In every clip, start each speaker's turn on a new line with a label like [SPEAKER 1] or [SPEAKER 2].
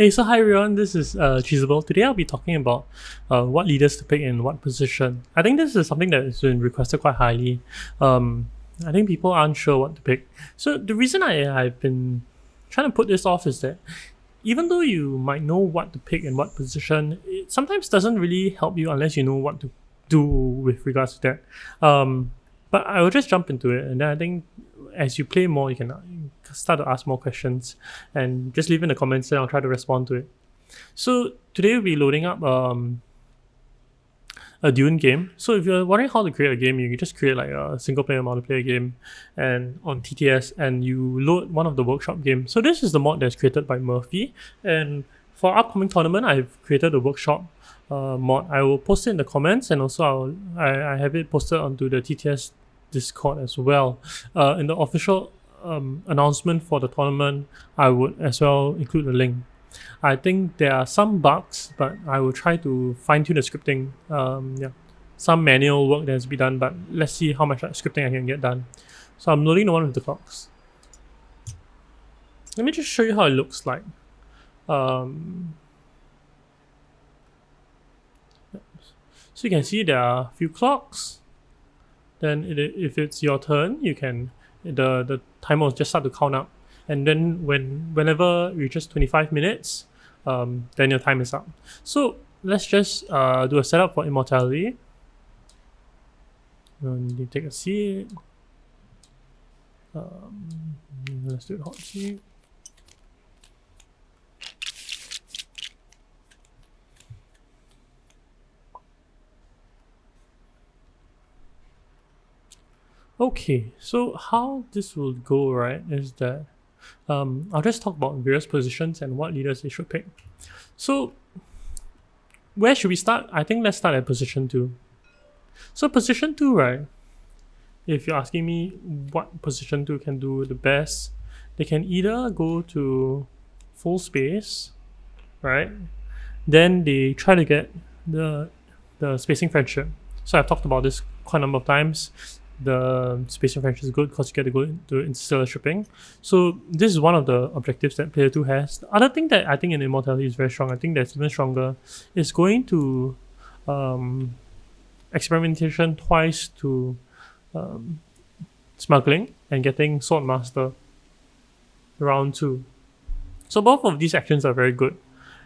[SPEAKER 1] Hey, so hi everyone, this is Cheesable. Today I'll be talking about what leaders to pick in what position. I think this is something that has been requested quite highly. I think people aren't sure what to pick. So the reason I've been trying to put this off is that even though you might know what to pick in what position, it sometimes doesn't really help you unless you know what to do with regards to that. But I will just jump into it, and then I think as you play more, you can start to ask more questions and just leave in the comments, and I'll try to respond to it. So today we'll be loading up a Dune game. So if you're wondering how to create a game, you can just create like a single player multiplayer game and on TTS, and you load one of the workshop games. So this is the mod that's created by Murphy, and for upcoming tournament, I've created a workshop mod. I will post it in the comments, and also I have it posted onto the TTS Discord as well. In the official announcement for the tournament, I would as well include the link. I think there are some bugs, but I will try to fine tune the scripting. Some manual work that has to be done, but let's see how much scripting I can get done. So I'm loading the one with the clocks. Let me just show you how it looks like. So you can see there are a few clocks. Then if it's your turn, you can the timer will just start to count up, and then whenever it reaches 25 minutes, then your time is up. So let's just do a setup for immortality. And you take a seat. Let's do it hot seat. Okay, so how this will go, right, is that I'll just talk about various positions and what leaders they should pick. So where should we start? I think let's start at position 2. So position 2, right, if you're asking me what position 2 can do the best, they can either go to full space, right? Then they try to get the spacing friendship. So I've talked about this quite a number of times. The spacing friendship is good because you get to go into interstellar shipping. So this is one of the objectives that player 2 has. The other thing that I think in immortality is very strong, I think that's even stronger, is going to experimentation twice to smuggling and getting sword master round 2. So both of these actions are very good.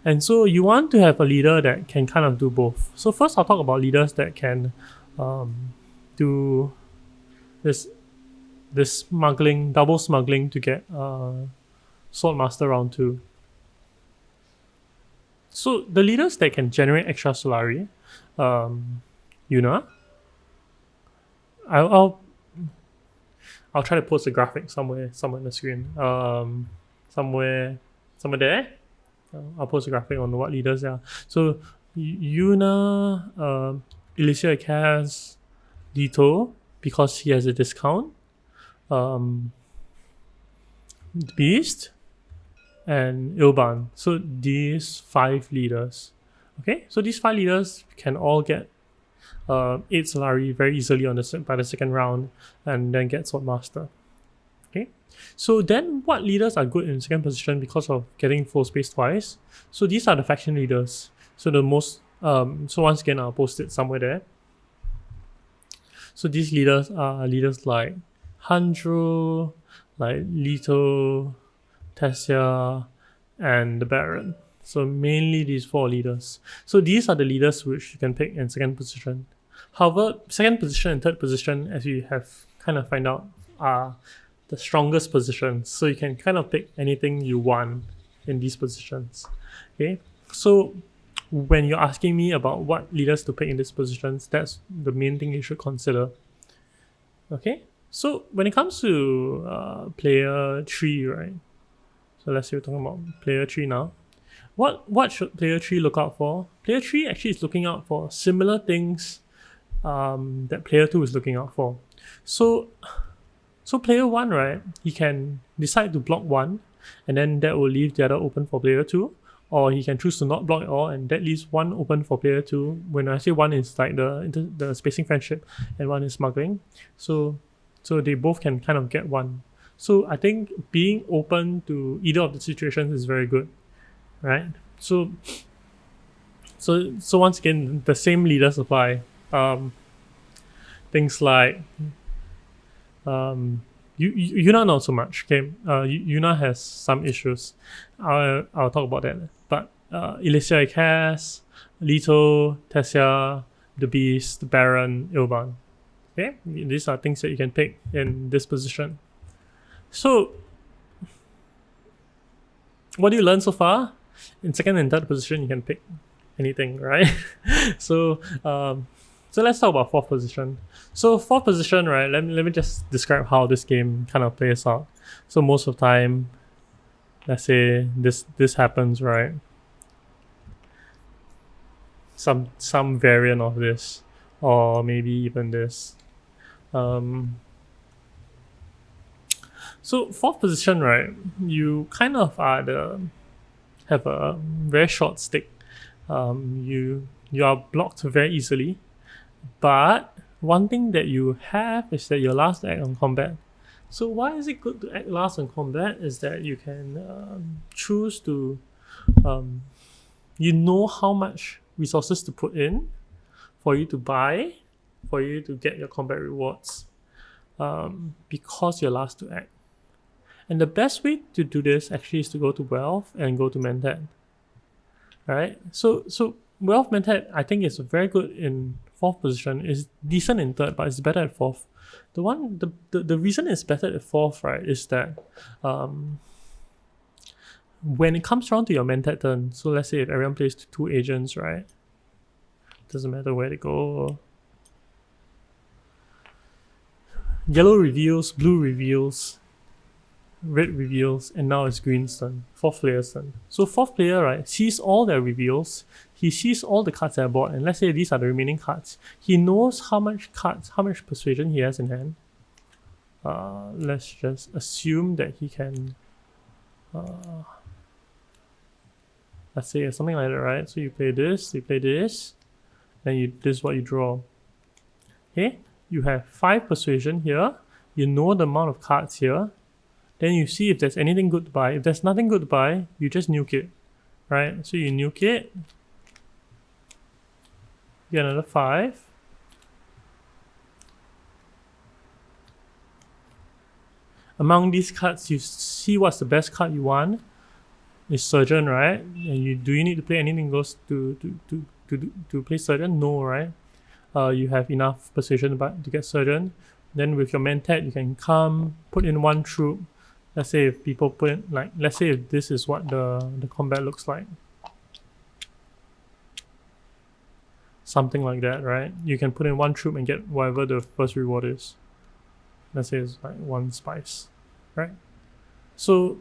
[SPEAKER 1] And so you want to have a leader that can kind of do both. So first I'll talk about leaders that can do this smuggling, double smuggling to get Swordmaster round 2. So the leaders that can generate extra Solari, Yuna. I'll try to post a graphic somewhere in the screen. Somewhere there. I'll post a graphic on what leaders there are. So Yuna, Elysia Kaz, Dito, because he has a discount, Beast, and Ilban. So these 5 leaders. Okay, so these 5 leaders can all get 8 Solari very easily by the second round, and then get Swordmaster. Okay, so then what leaders are good in second position because of getting full space twice? So these are the faction leaders. So the most so once again I'll post it somewhere there. So these leaders are leaders like Handro, like Leto, Tessia, and the Baron. So mainly these 4 leaders. So these are the leaders which you can pick in second position. However, second position and third position, as you have kind of find out, are the strongest positions. So you can kind of pick anything you want in these positions. Okay, so when you're asking me about what leaders to pick in these positions, that's the main thing you should consider. Okay, so when it comes to player 3, right? So let's say we're talking about player 3 now. What should player 3 look out for? Player 3 actually is looking out for similar things that player 2 is looking out for. So player 1, right, he can decide to block 1, and then that will leave the other open for player 2. Or he can choose to not block at all, and that leaves 1 open for player 2. When I say 1 is like the spacing friendship, and 1 is smuggling. So they both can kind of get 1. So I think being open to either of the situations is very good. right? So once again, the same leaders apply. Things like Yuna not so much. Okay, Yuna has some issues. I'll talk about that. But Elysia Cass, Leto, Tessia, the Beast, the Baron, Ilban. Okay, these are things that you can pick in this position. So, what do you learn so far? In second and third position, you can pick anything, right? so, so let's talk about fourth position. So fourth position, right? Let me just describe how this game kind of plays out. So most of the time, let's say this happens, right? Some variant of this, or maybe even this. So fourth position, right? You kind of have a very short stick. You are blocked very easily, but one thing that you have is that you're last to act on combat. So why is it good to act last on combat? Is that you can choose to, you know how much resources to put in for you to buy, for you to get your combat rewards, because you're last to act. And the best way to do this actually is to go to Wealth and go to Mentat. Right? So Wealth Mentat, I think, is very good in fourth position. It's decent in third, but it's better at fourth. The reason it's better at fourth, right, is that when it comes down to your Mentat turn, so let's say if everyone plays 2 agents, right? Doesn't matter where they go. Yellow reveals, blue reveals, red reveals, and now it's green's turn. Fourth player's turn. So fourth player, right, sees all their reveals. He sees all the cards that are bought, and let's say these are the remaining cards. He knows how much persuasion he has in hand. Let's just assume that he can. Let's say something like that, right? So you play this, then this is what you draw. Okay, you have 5 persuasion here. You know the amount of cards here. Then you see if there's anything good to buy. If there's nothing good to buy, you just nuke it, right? So you nuke it, get another 5. Among these cards, you see what's the best card you want. It's Surgeon, right? And do you need to play anything goes to play Surgeon? No, right? You have enough persuasion to get Surgeon. Then with your Mentat, you can come, put in 1 troop. Let's say if people put in, like, let's say if this is what the combat looks like. Something like that, right? You can put in 1 troop and get whatever the first reward is. Let's say it's like 1 spice, right? So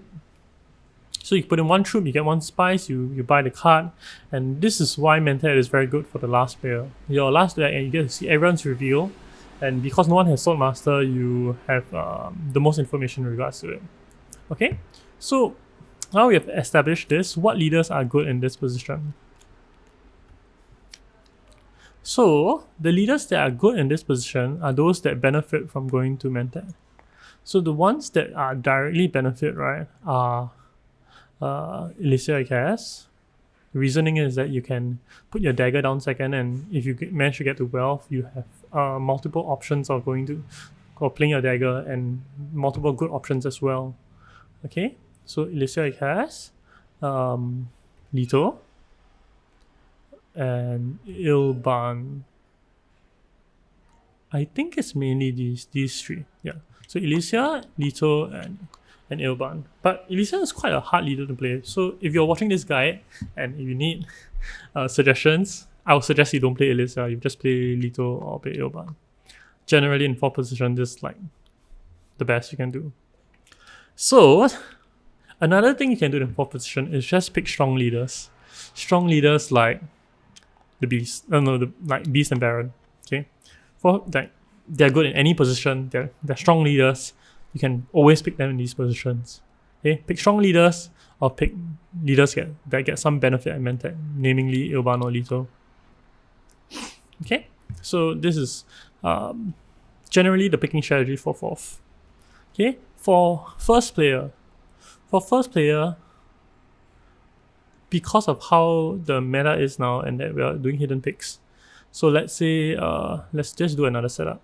[SPEAKER 1] you put in 1 troop, you get 1 spice, you buy the card, and this is why Mentat is very good for the last player. Your last player, and you get to see everyone's reveal, and because no one has Swordmaster, you have the most information in regards to it. Okay, so now we have established this. What leaders are good in this position? So the leaders that are good in this position are those that benefit from going to Mentat. So the ones that are directly benefit, right, are Elysia Cass. The reasoning is that you can put your dagger down second, and if you manage to get to Wealth, you have multiple options of playing your dagger, and multiple good options as well. Okay, so Elysia Cass, Leto, and Ilban. I think it's mainly these 3. Yeah. So Elysia, Leto, and Ilban. But Elysia is quite a hard leader to play. So if you're watching this guide and if you need suggestions, I would suggest you don't play Elysia. You just play Leto or play Ilban. Generally in 4th position, this is like the best you can do. So another thing you can do in 4th position is just pick strong leaders. Strong leaders like the Beast. Like Beast and Baron. Okay, they're good in any position. They're strong leaders. You can always pick them in these positions. Okay, pick strong leaders or pick leaders that get some benefit and Mentat, namely Ilban or Leto. Okay, so this is generally the picking strategy for 4th. Okay, for first player, because of how the meta is now and that we are doing hidden picks. So let's say, let's just do another setup.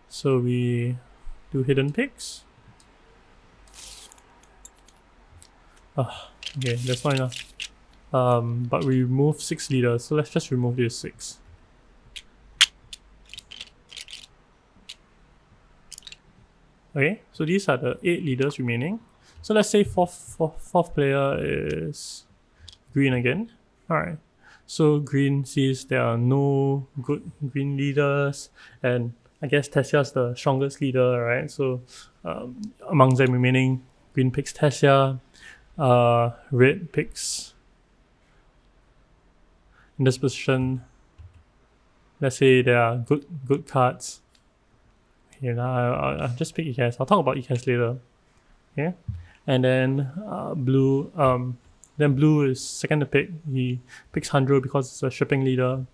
[SPEAKER 1] So we do hidden picks. Okay, that's not enough. But we remove 6 leaders, so let's just remove these 6. Okay, so these are the 8 leaders remaining. So let's say fourth player is green again. Alright, so green sees there are no good green leaders, and I guess Tessia's the strongest leader, right? So among them remaining, green picks Tessia, red picks in this position. Let's say there are good cards. Here, I'll just pick ECAS. I'll talk about ECAS later. Okay, and then blue. Then blue is second to pick. He picks Handro because it's a shipping leader.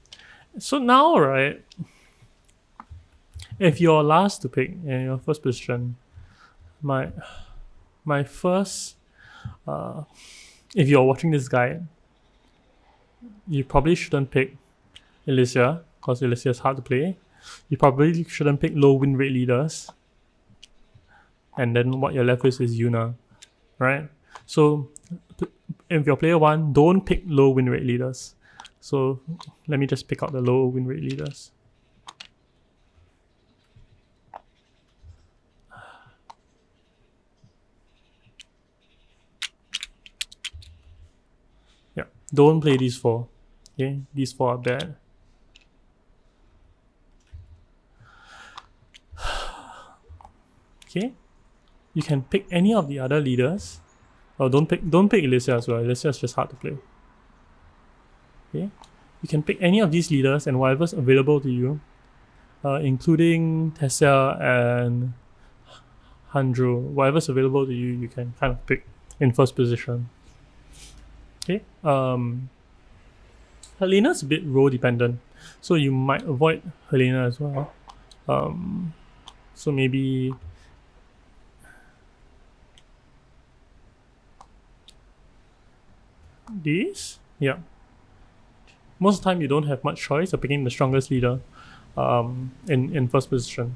[SPEAKER 1] So now, right, if you're last to pick in your first position, my first, if you're watching this guide, you probably shouldn't pick Elysia because Elysia is hard to play. You probably shouldn't pick low win rate leaders. And then what you're left with is Yuna, right? So if you're player 1, don't pick low win rate leaders. So let me just pick out the low win rate leaders. Yeah, don't play these 4. Okay, these 4 are bad. Okay, you can pick any of the other leaders. Oh, don't pick Elysia as well. Elysia is just hard to play. Okay, you can pick any of these leaders and whatever's available to you, including Tessia and Handro. Whatever's available to you, you can kind of pick in first position. Okay, Helena's a bit role dependent, so you might avoid Helena as well. So maybe these, yeah. Most of the time you don't have much choice of picking the strongest leader in first position.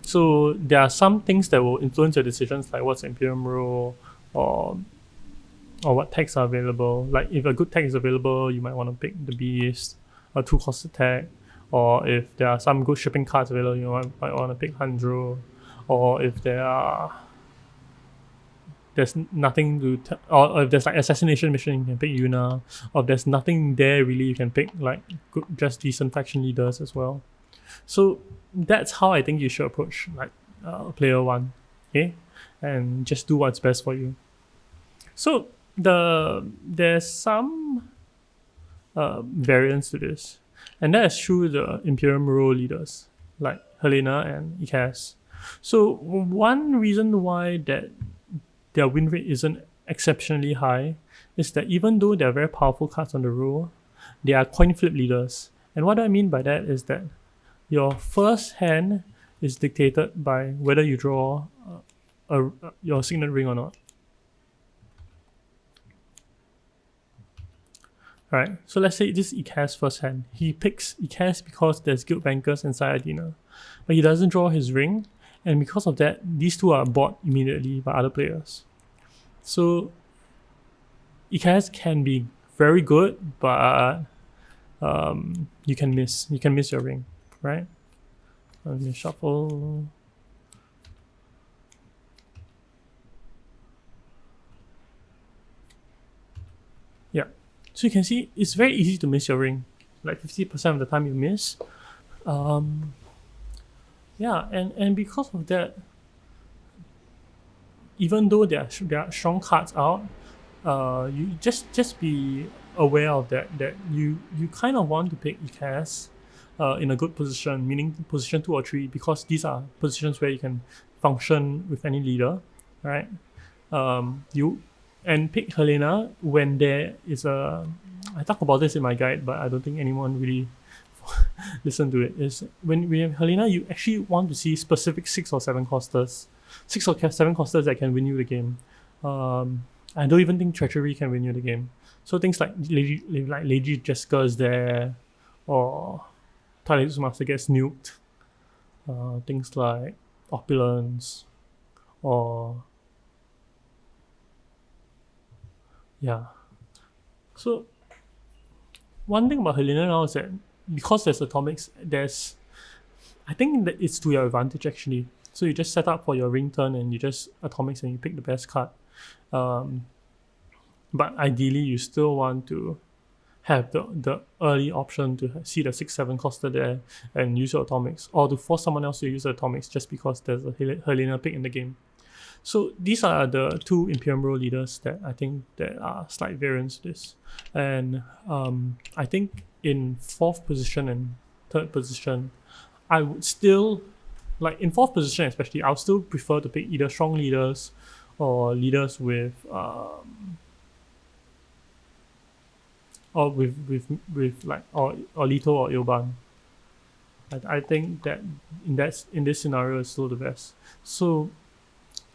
[SPEAKER 1] So there are some things that will influence your decisions, like what's the Imperium rule, or what techs are available. Like if a good tech is available, you might want to pick the Beast, or 2-cost attack, or if there are some good shipping cards available, you might want to pick Handro, or if there's nothing to or if there's like assassination mission, you can pick Yuna, or if there's nothing there really, you can pick like good, just decent faction leaders as well. So that's how I think you should approach like player 1, okay, and just do what's best for you. So there's some variance to this, and that is through the Imperium role leaders like Helena and Ikaz. So one reason why that their win rate isn't exceptionally high is that even though they're very powerful cards on the roll, they are coin flip leaders. And what I mean by that is that your first hand is dictated by whether you draw your signet ring or not. Alright, so let's say this is Ikaz first hand. He picks Ikaz because there's guild bankers inside Adina, but he doesn't draw his ring, and because of that, these two are bought immediately by other players. So Ikaz can be very good, but you can miss your ring, right? Let me shuffle. Yeah, so you can see it's very easy to miss your ring. Like 50% of the time you miss. Yeah, and because of that, even though there are strong cards out, you just be aware of that you kind of want to pick Ikaz in a good position, meaning position 2 or 3, because these are positions where you can function with any leader, right? You and pick Helena when there is a. I talk about this in my guide, but I don't think anyone really listen to it, is when we have Helena, you actually want to see specific 6 or 7 costers, 6 or 7 costers that can win you the game. I don't even think Treachery can win you the game. So things like Lady Jessica is there, or Twilight Master gets nuked. Things like Opulence, or yeah. So one thing about Helena now is that because there's atomics, I think that it's to your advantage actually. So you just set up for your ring turn and you just atomics and you pick the best card. But ideally, you still want to have the early option to see the 6/7 coster there and use your atomics, or to force someone else to use the atomics just because there's a Helena pick in the game. So these are the two Imperium Row leaders that I think that are slight variants to this. And I think in 4th position and 3rd position, I would still, like in 4th position especially, I'll still prefer to pick either strong leaders or leaders with or with like or Lito or Ilban. I think that in this scenario is still the best. So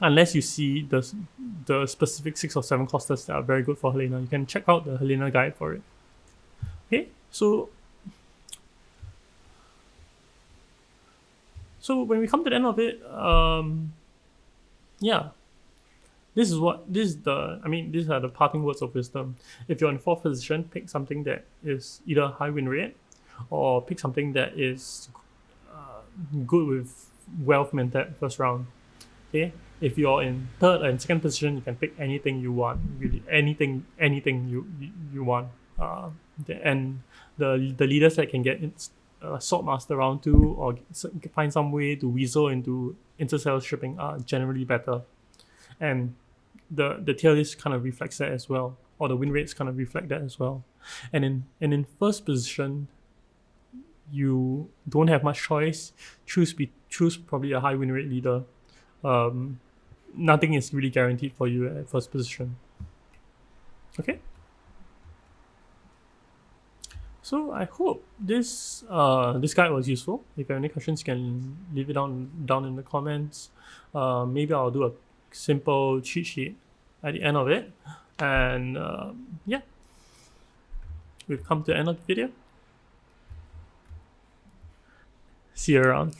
[SPEAKER 1] unless you see the specific 6 or 7 costers that are very good for Helena, you can check out the Helena guide for it. Okay, so when we come to the end of it, yeah, these are the parting words of wisdom. If you're in 4th position, pick something that is either high win rate, or pick something that is good with wealth mentat first round. Okay, if you're in 3rd and 2nd position, you can pick anything you want. Really, anything you want. And the leaders that can get Swordmaster round 2 or find some way to weasel into intercell stripping are generally better. And the tier list kind of reflects that as well, or the win rates kind of reflect that as well. And in 1st position, you don't have much choice. Choose probably a high win rate leader. Nothing is really guaranteed for you at 1st position. Okay. So I hope this guide was useful. If you have any questions, you can leave it down in the comments. Maybe I'll do a simple cheat sheet at the end of it. And yeah, we've come to the end of the video. See you around.